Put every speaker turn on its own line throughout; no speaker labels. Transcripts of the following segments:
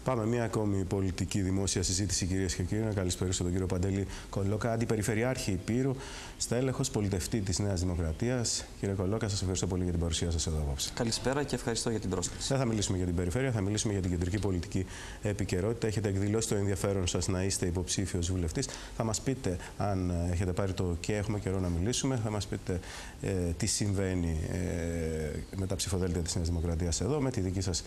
Πάμε μια ακόμη πολιτική δημόσια συζήτηση, κυρίες και κύριοι. Να καλησπερίσω τον κύριο Παντελή Κολόκα, Αντιπεριφερειάρχη Υπήρου, στέλεχος πολιτευτή της Νέας Δημοκρατίας. Κύριε Κολόκα, σας ευχαριστώ πολύ για την παρουσία σας εδώ απόψε.
Καλησπέρα και ευχαριστώ για την πρόσκληση.
Δεν θα μιλήσουμε για την περιφέρεια, θα μιλήσουμε για την κεντρική πολιτική επικαιρότητα. Έχετε εκδηλώσει το ενδιαφέρον σας να είστε υποψήφιος βουλευτής. Θα μας πείτε, αν έχετε πάρει το και έχουμε καιρό να μιλήσουμε, θα μας πείτε τι συμβαίνει με τα ψηφοδέλτια της Νέας Δημοκρατίας εδώ, με τη δική σας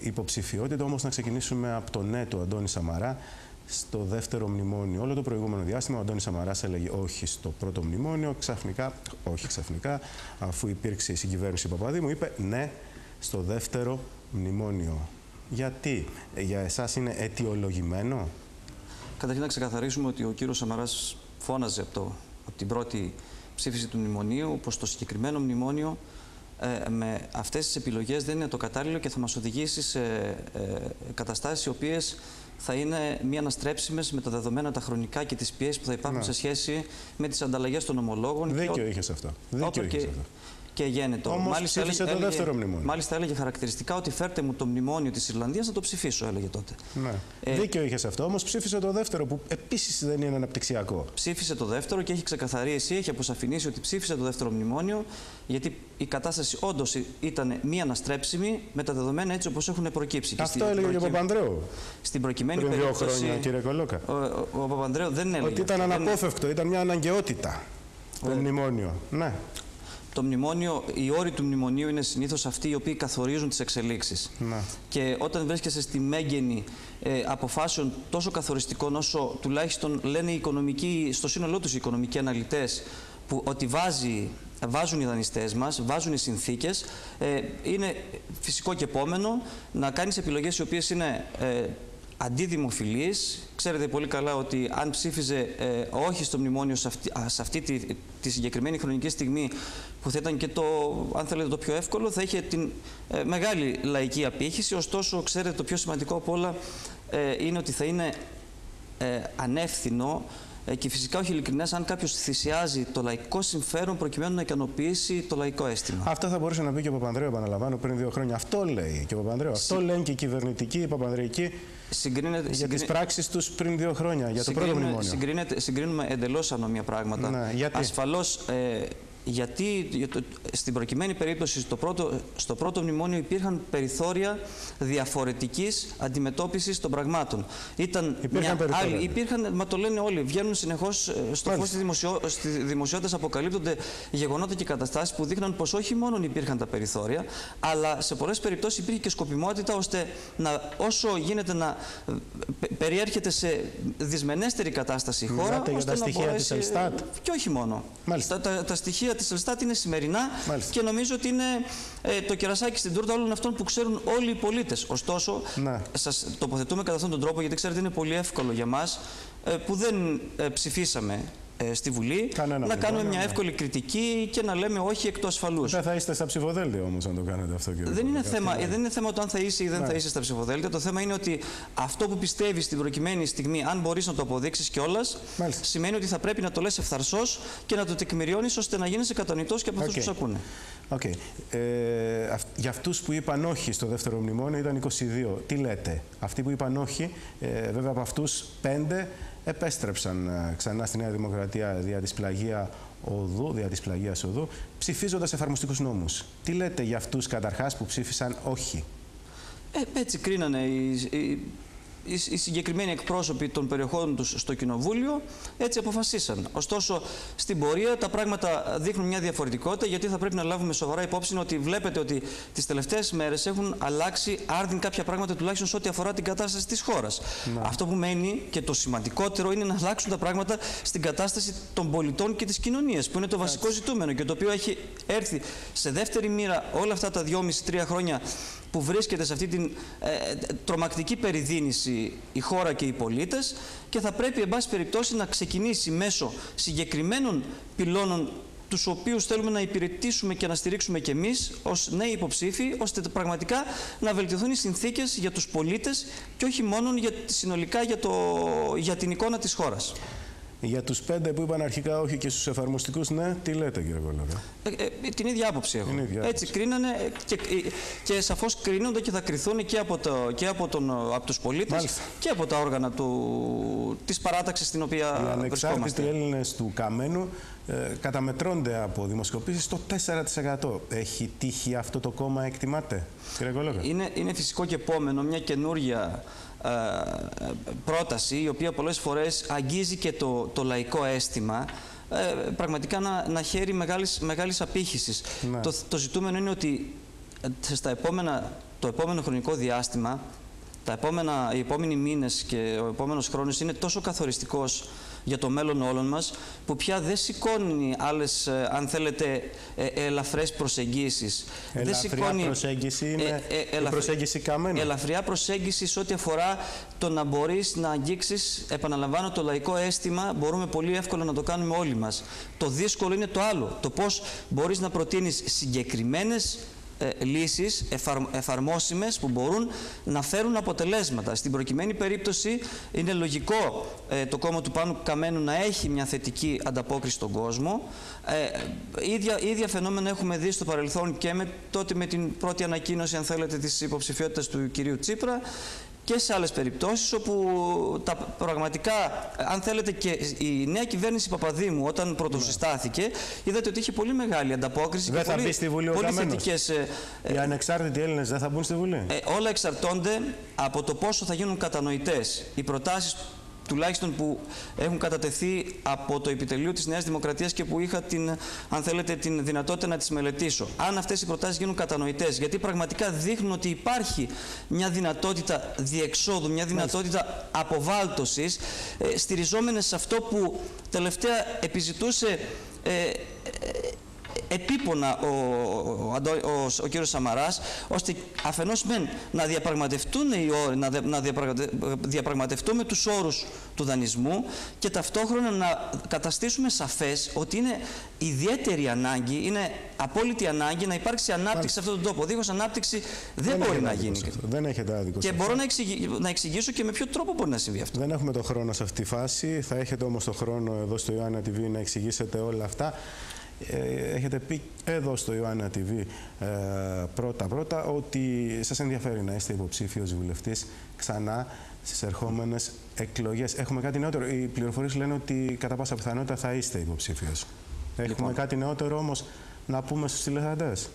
υποψηφιότητα. Όμως να ξεκινήσουμε από το ναι του Αντώνη Σαμαρά στο δεύτερο μνημόνιο. Όλο το προηγούμενο διάστημα ο Αντώνης Σαμαράς έλεγε όχι στο πρώτο μνημόνιο. Ξαφνικά, αφού υπήρξε η συγκυβέρνηση Παπαδήμου, είπε ναι στο δεύτερο μνημόνιο. Γιατί? Για εσάς είναι αιτιολογημένο?
Καταρχήν να ξεκαθαρίσουμε ότι ο κύριος Σαμαράς φώναζε από την πρώτη ψήφιση του μνημονίου πως το συγκεκριμένο μνημόνιο με αυτές τις επιλογές δεν είναι το κατάλληλο και θα μας οδηγήσει σε καταστάσεις οι οποίες θα είναι μη αναστρέψιμες με τα δεδομένα τα χρονικά και τις πιέσεις που θα υπάρχουν σε σχέση με τις ανταλλαγές των ομολόγων.
Δίκιο είχε αυτό.
Και γένετο.
Όμως ψήφισε το δεύτερο μνημόνιο.
Μάλιστα έλεγε χαρακτηριστικά ότι φέρτε μου το μνημόνιο της Ιρλανδίας να το ψηφίσω, έλεγε τότε.
Ναι. Δίκιο είχε αυτό. Όμως ψήφισε το δεύτερο που επίσης δεν είναι αναπτυξιακό.
Ψήφισε το δεύτερο και έχει ξεκαθαρίσει, έχει αποσαφηνίσει ότι ψήφισε το δεύτερο μνημόνιο γιατί η κατάσταση όντως ήταν μη αναστρέψιμη με τα δεδομένα έτσι όπως έχουν προκύψει.
Αυτό έλεγε και ο Παπανδρέου.
Στην προκειμένη
πριν 2
περίπτωση.
χρόνια, κύριε Κολόκα.
Ο Παπανδρέου δεν έλεγε.
Ότι ήταν αναπόφευκτο, ήταν μια αναγκαιότητα το μνημόνιο. Ναι.
Το μνημόνιο, οι όροι του μνημονίου είναι συνήθως αυτοί οι οποίοι καθορίζουν τις εξελίξεις.
Να.
Και όταν βρίσκεσαι στη μέγενη αποφάσεων τόσο καθοριστικών όσο τουλάχιστον λένε οι οικονομικοί, στο σύνολό τους οι οικονομικοί αναλυτές, που ότι βάζουν οι δανειστές μας, βάζουν οι συνθήκες, είναι φυσικό και επόμενο να κάνεις επιλογές οι οποίες είναι αντιδημοφιλής. Ξέρετε πολύ καλά ότι αν ψήφιζε όχι στο μνημόνιο σε αυτή τη συγκεκριμένη χρονική στιγμή που θα ήταν και αν θέλετε το πιο εύκολο, θα είχε την μεγάλη λαϊκή απήχηση. Ωστόσο, ξέρετε, το πιο σημαντικό από όλα είναι ότι θα είναι ανεύθυνο και φυσικά όχι ειλικρινές αν κάποιος θυσιάζει το λαϊκό συμφέρον προκειμένου να ικανοποιήσει το λαϊκό αίσθημα.
Αυτό θα μπορούσε να πει και ο Παπανδρέου, επαναλαμβάνω, πριν 2 χρόνια. Αυτό λέει και ο Παπανδρέου. Αυτό λένε και οι κυβερνητικοί, οι παπανδρεϊκοί για τις πράξεις τους πριν 2 χρόνια, για το πρώτο μνημόνιο.
Συγκρίνουμε εντελώς ανομία πράγματα.
Ναι, γιατί?
Ασφαλώς, γιατί στην προκειμένη περίπτωση στο πρώτο μνημόνιο υπήρχαν περιθώρια διαφορετικής αντιμετώπισης των πραγμάτων. Υπήρχαν, μα το λένε όλοι, βγαίνουν συνεχώς στο φως στη δημοσιότητα, αποκαλύπτονται γεγονότα και καταστάσεις που δείχναν πως όχι μόνο υπήρχαν τα περιθώρια, αλλά σε πολλές περιπτώσεις υπήρχε και σκοπιμότητα ώστε όσο γίνεται να περιέρχεται σε δυσμενέστερη κατάσταση η χώρα.
Για τα στοιχεία της Ελστάτ.
Και όχι μόνο. Τα στοιχεία της Ελστάτ είναι σημερινά. Και νομίζω ότι είναι το κερασάκι στην τούρτα όλων αυτών που ξέρουν όλοι οι πολίτες. Ωστόσο, σας τοποθετούμε κατά αυτόν τον τρόπο, γιατί ξέρετε είναι πολύ εύκολο για μας που δεν ψηφίσαμε στη Βουλή να κάνουμε μια εύκολη κριτική και να λέμε όχι εκ του ασφαλούς.
Δεν θα είστε στα ψηφοδέλτια όμως αν το κάνετε αυτό, κύριε.
Δεν είναι θέμα το αν θα είσαι ή δεν θα είσαι στα ψηφοδέλτια. Το θέμα είναι ότι αυτό που πιστεύεις στην προκειμένη στιγμή, αν μπορείς να το αποδείξεις κιόλας, σημαίνει ότι θα πρέπει να το λες ευθαρσώς και να το τεκμηριώνεις ώστε να γίνεσαι κατανοητός και από αυτούς που σε ακούνε.
Για αυτούς που είπαν όχι στο δεύτερο μνημόνιο ήταν 22. Τι λέτε? Αυτοί που είπαν όχι, βέβαια από αυτούς 5 επέστρεψαν ξανά στη Νέα Δημοκρατία δια της πλαγίας οδού, ψηφίζοντας εφαρμοστικούς νόμους. Τι λέτε για αυτούς καταρχάς που ψήφισαν όχι?
Έτσι κρίνανε οι συγκεκριμένοι εκπρόσωποι των περιοχών τους στο Κοινοβούλιο, έτσι αποφασίσαν. Ωστόσο, στην πορεία τα πράγματα δείχνουν μια διαφορετικότητα, γιατί θα πρέπει να λάβουμε σοβαρά υπόψη ότι βλέπετε ότι τις τελευταίες μέρες έχουν αλλάξει άρδιν κάποια πράγματα, τουλάχιστον σε ό,τι αφορά την κατάσταση της χώρας. Αυτό που μένει και το σημαντικότερο είναι να αλλάξουν τα πράγματα στην κατάσταση των πολιτών και της κοινωνίας, που είναι το βασικό ζητούμενο και το οποίο έχει έρθει σε δεύτερη μοίρα όλα αυτά τα 2,5-3 χρόνια που βρίσκεται σε αυτή την τρομακτική περιδίνηση η χώρα και οι πολίτες, και θα πρέπει εν πάση περιπτώσει να ξεκινήσει μέσω συγκεκριμένων πυλώνων τους οποίους θέλουμε να υπηρετήσουμε και να στηρίξουμε και εμείς ως νέοι υποψήφοι, ώστε πραγματικά να βελτιωθούν οι συνθήκες για τους πολίτες και όχι μόνο συνολικά για την εικόνα της χώρας.
Για τους 5 που είπαν αρχικά όχι και στους εφαρμοστικούς ναι, τι λέτε κύριε Κολόγα?
Την ίδια άποψη έχω. Έτσι κρίνανε και σαφώς κρίνονται και θα κριθούν και από τους πολίτες και από τα όργανα της παράταξης στην οποία βρισκόμαστε.
Οι ανεξάρτητοι Έλληνες του Καμένου καταμετρώνται από δημοσκοπήσεις στο 4%. Έχει τύχει αυτό το κόμμα, εκτιμάτε, κύριε Κολόγα?
Είναι φυσικό και επόμενο μια καινούρια πρόταση, η οποία πολλές φορές αγγίζει και το λαϊκό αίσθημα, πραγματικά να χαίρει μεγάλης απήχησης.
Ναι.
Το ζητούμενο είναι ότι το επόμενο χρονικό διάστημα, οι επόμενοι μήνες και ο επόμενος χρόνος είναι τόσο καθοριστικός για το μέλλον όλων μας, που πια δεν σηκώνει άλλες, αν θέλετε, ελαφρές προσεγγίσεις.
Ελαφριά προσέγγιση είναι η προσέγγιση Καμένου.
Ελαφριά προσέγγιση σε ό,τι αφορά το να μπορείς να αγγίξεις, επαναλαμβάνω, το λαϊκό αίσθημα, μπορούμε πολύ εύκολα να το κάνουμε όλοι μας. Το δύσκολο είναι το άλλο, το πώς μπορείς να προτείνεις συγκεκριμένες λύσεις εφαρμόσιμες που μπορούν να φέρουν αποτελέσματα. Στην προκειμένη περίπτωση είναι λογικό το κόμμα του Πάνου Καμένου να έχει μια θετική ανταπόκριση στον κόσμο. Ίδια φαινόμενα έχουμε δει στο παρελθόν και με την πρώτη ανακοίνωση, αν θέλετε, της υποψηφιότητας του κυρίου Τσίπρα, και σε άλλες περιπτώσεις όπου πραγματικά, αν θέλετε, και η νέα κυβέρνηση Παπαδήμου όταν πρωτοσυστάθηκε, είδατε ότι είχε πολύ μεγάλη ανταπόκριση.
Δεν θα μπει στη Βουλή ο Καμένος? Οι ανεξάρτητοι Έλληνες δεν θα μπουν στη Βουλή?
Όλα εξαρτώνται από το πόσο θα γίνουν κατανοητές οι προτάσεις, τουλάχιστον που έχουν κατατεθεί από το επιτελείο της Νέας Δημοκρατίας και που είχα αν θέλετε, την δυνατότητα να τις μελετήσω. Αν αυτές οι προτάσεις γίνουν κατανοητές, γιατί πραγματικά δείχνουν ότι υπάρχει μια δυνατότητα διεξόδου, μια δυνατότητα αποβάλτωσης, στηριζόμενες σε αυτό που τελευταία επιζητούσε επίπονα ο κύριος Σαμαράς, ώστε αφενός να διαπραγματευτούν να διαπραγματευτούμε τους όρους του δανεισμού και ταυτόχρονα να καταστήσουμε σαφές ότι είναι ιδιαίτερη ανάγκη, είναι απόλυτη ανάγκη να υπάρξει ανάπτυξη σε αυτόν τον τόπο. Δίχως ανάπτυξη δεν μπορεί να γίνει.
Δεν έχετε άδικο.
Και μπορώ να εξηγήσω και με ποιο τρόπο μπορεί να συμβεί αυτό.
Δεν έχουμε το χρόνο σε αυτή τη φάση. Θα έχετε όμως το χρόνο εδώ στο Ιωάννα TV να εξηγήσετε όλα αυτά. Έχετε πει εδώ στο Ιωάννα TV πρώτα ότι σας ενδιαφέρει να είστε υποψήφιος βουλευτής ξανά στις ερχόμενες εκλογές. Έχουμε κάτι νεότερο. Οι πληροφορίες λένε ότι κατά πάσα πιθανότητα θα είστε υποψήφιος. Έχουμε κάτι νεότερο όμως να πούμε στους τηλεθεατές?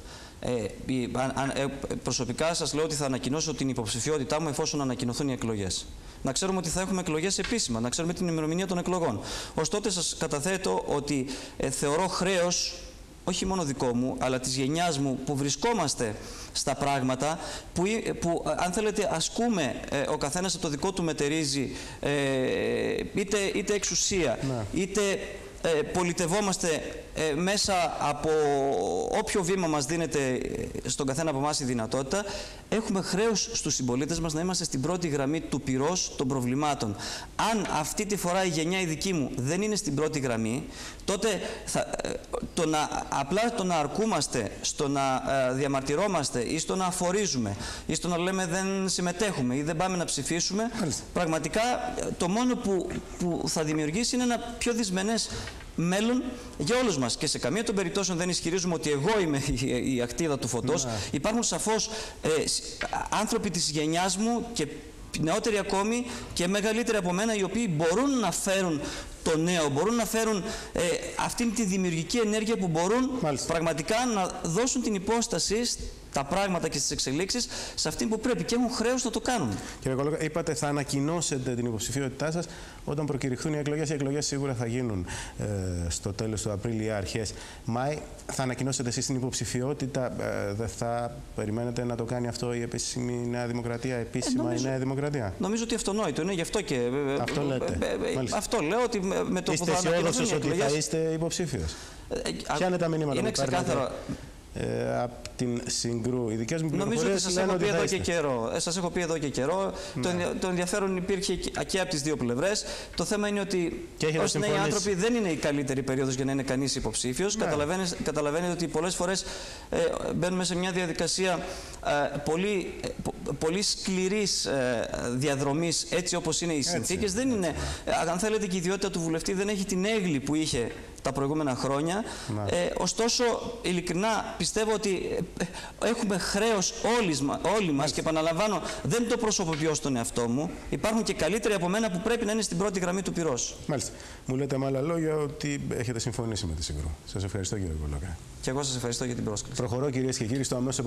Προσωπικά σας λέω ότι θα ανακοινώσω την υποψηφιότητά μου εφόσον ανακοινωθούν οι εκλογές. Να ξέρουμε ότι θα έχουμε εκλογές επίσημα, να ξέρουμε την ημερομηνία των εκλογών. Ωστότε σας καταθέτω ότι θεωρώ χρέος, όχι μόνο δικό μου, αλλά της γενιάς μου, που βρισκόμαστε στα πράγματα, που αν θέλετε ασκούμε ο καθένας από το δικό του μετερίζει, είτε εξουσία, είτε πολιτευόμαστε μέσα από όποιο βήμα μας δίνεται στον καθένα από εμάς η δυνατότητα. Έχουμε χρέος στους συμπολίτες μας να είμαστε στην πρώτη γραμμή του πυρός των προβλημάτων. Αν αυτή τη φορά η γενιά η δική μου δεν είναι στην πρώτη γραμμή, τότε απλά το να αρκούμαστε, στο να διαμαρτυρόμαστε ή στο να αφορίζουμε ή στο να λέμε δεν συμμετέχουμε ή δεν πάμε να ψηφίσουμε, πραγματικά το μόνο που θα δημιουργήσει είναι ένα πιο δυσμενές μέλλον για όλους μας. Και σε καμία των περιπτώσεων δεν ισχυρίζουμε ότι εγώ είμαι η ακτίδα του φωτός. Υπάρχουν σαφώς άνθρωποι της γενιάς μου και νεότεροι ακόμη και μεγαλύτεροι από μένα, οι οποίοι μπορούν να φέρουν το νέο, μπορούν να φέρουν αυτήν τη δημιουργική ενέργεια που μπορούν πραγματικά να δώσουν την υπόσταση τα πράγματα και στις εξελίξεις σε αυτήν που πρέπει και έχουν χρέος να το κάνουν.
Κύριε Κολόγα, είπατε θα ανακοινώσετε την υποψηφιότητά σας όταν προκηρυχθούν οι εκλογές. Οι εκλογές σίγουρα θα γίνουν στο τέλος του Απρίλη ή αρχές Μάη. Θα ανακοινώσετε εσείς την υποψηφιότητα, δεν θα περιμένετε να το κάνει αυτό η επίσημη Νέα Δημοκρατία, επίσημα η Νέα Δημοκρατία?
Νομίζω ότι αυτονόητο είναι, γι' αυτό και.
Αυτό λέτε.
Αυτό λέω, ότι με το που θα
ανακοινωθούν οι εκλογές. Είστε αισιόδοξος ότι θα είστε υποψήφιος? Ποια είναι τα μηνύματα που παίρνετε? από την Συγκρού. Οι δικές μου πληροφορίες
νομίζω ότι σας έχω πει εδώ και καιρό. Το ενδιαφέρον υπήρχε και από τις δύο πλευρές. Το θέμα είναι ότι ως νέοι άνθρωποι δεν είναι η καλύτερη περίοδος για να είναι κανείς υποψήφιος. Καταλαβαίνετε ότι πολλές φορές μπαίνουμε σε μια διαδικασία πολύ σκληρής διαδρομής, έτσι όπως είναι οι συνθήκες. Δεν είναι, αν θέλετε, και η ιδιότητα του βουλευτή δεν έχει την έγκλη που είχε τα προηγούμενα χρόνια. Ωστόσο, ειλικρινά πιστεύω ότι έχουμε χρέος όλοι μας, και επαναλαμβάνω, δεν το προσωποποιώ στον εαυτό μου. Υπάρχουν και καλύτεροι από μένα που πρέπει να είναι στην πρώτη γραμμή του πυρός.
Μάλιστα. Μου λέτε με άλλα λόγια ότι έχετε συμφωνήσει με τη Συγκρού. Σας ευχαριστώ, κύριε Κολόκα.
Και εγώ σας ευχαριστώ για την πρόσκληση.
Προχωρώ, κυρίες και κύριοι, στο αμέσως